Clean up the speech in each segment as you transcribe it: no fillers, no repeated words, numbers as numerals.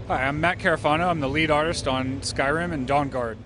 Hi, I'm Matt Carofano. I'm the lead artist on Skyrim and Dawnguard.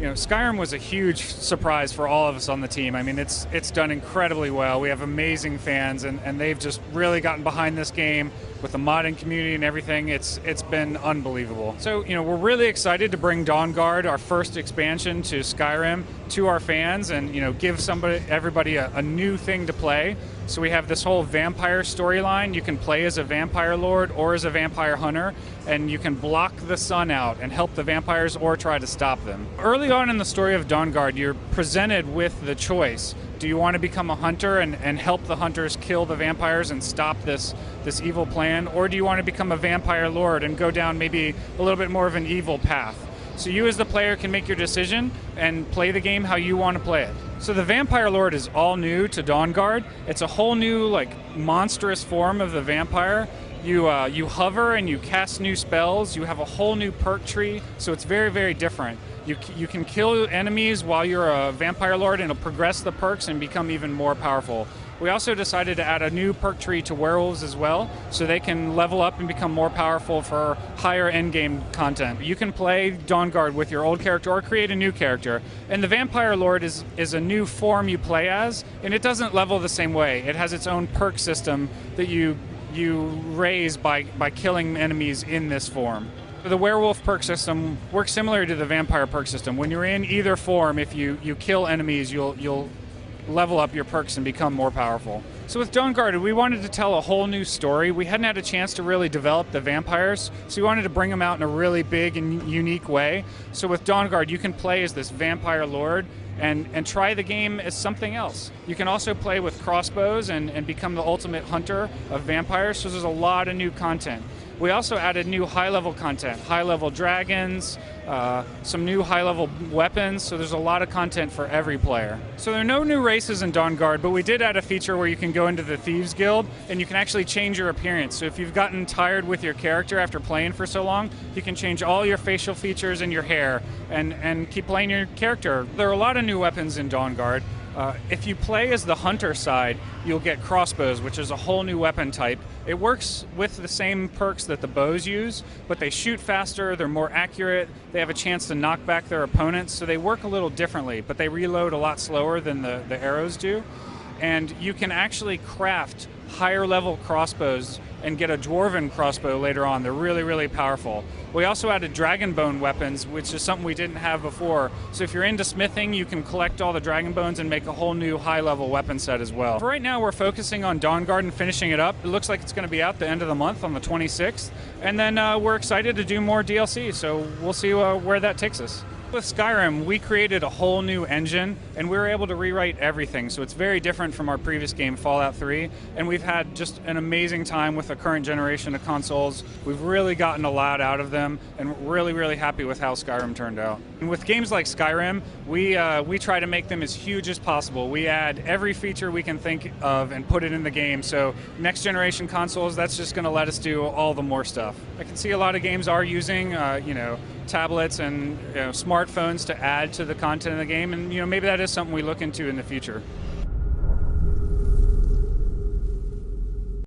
You know, Skyrim was a huge surprise for all of us on the team. I mean, it's done incredibly well. We have amazing fans, and they've just really gotten behind this game with the modding community and everything. It's been unbelievable. So, you know, we're really excited to bring Dawnguard, our first expansion to Skyrim, to our fans, and, you know, give everybody a new thing to play. So we have this whole vampire storyline. You can play as a vampire lord or as a vampire hunter, and you can block the sun out and help the vampires or try to stop them. Early on in the story of Dawnguard, you're presented with the choice. Do you want to become a hunter and help the hunters kill the vampires and stop this evil plan? Or do you want to become a vampire lord and go down maybe a little bit more of an evil path? So you as the player can make your decision and play the game how you want to play it. So the Vampire Lord is all new to Dawnguard. It's a whole new, like, monstrous form of the vampire. You hover and you cast new spells. You have a whole new perk tree, so it's very, very different. You can kill enemies while you're a Vampire Lord, and it'll progress the perks and become even more powerful. We also decided to add a new perk tree to werewolves as well, so they can level up and become more powerful for higher endgame content. You can play Dawnguard with your old character or create a new character. And the Vampire Lord is a new form you play as, and it doesn't level the same way. It has its own perk system that you raise by killing enemies in this form. The werewolf perk system works similar to the vampire perk system. When you're in either form, if you kill enemies, you'll level up your perks and become more powerful. So with Dawnguard, we wanted to tell a whole new story. We hadn't had a chance to really develop the vampires, so we wanted to bring them out in a really big and unique way. So with Dawnguard, you can play as this vampire lord and try the game as something else. You can also play with crossbows and become the ultimate hunter of vampires, so there's a lot of new content. We also added new high-level content, high-level dragons, some new high-level weapons, so there's a lot of content for every player. So there are no new races in Dawnguard, but we did add a feature where you can go into the Thieves Guild and you can actually change your appearance. So if you've gotten tired with your character after playing for so long, you can change all your facial features and your hair and keep playing your character. There are a lot of new weapons in Dawnguard. If you play as the hunter side, you'll get crossbows, which is a whole new weapon type. It works with the same perks that the bows use, but they shoot faster, they're more accurate, they have a chance to knock back their opponents, so they work a little differently, but they reload a lot slower than the arrows do. And you can actually craft higher level crossbows and get a dwarven crossbow later on. They're really, really powerful. We also added dragon bone weapons, which is something we didn't have before. So if you're into smithing, you can collect all the dragon bones and make a whole new high level weapon set as well. For right now, we're focusing on Dawnguard and finishing it up. It looks like it's going to be out the end of the month on the 26th. And then we're excited to do more DLC, so we'll see where that takes us. With Skyrim, we created a whole new engine, and we were able to rewrite everything, so it's very different from our previous game, Fallout 3, and we've had just an amazing time with the current generation of consoles. We've really gotten a lot out of them, and we're really, really happy with how Skyrim turned out. And with games like Skyrim, we try to make them as huge as possible. We add every feature we can think of and put it in the game, so next generation consoles, that's just going to let us do all the more stuff. I can see a lot of games are using, tablets and smartphones to add to the content of the game, and maybe that is something we look into in the future.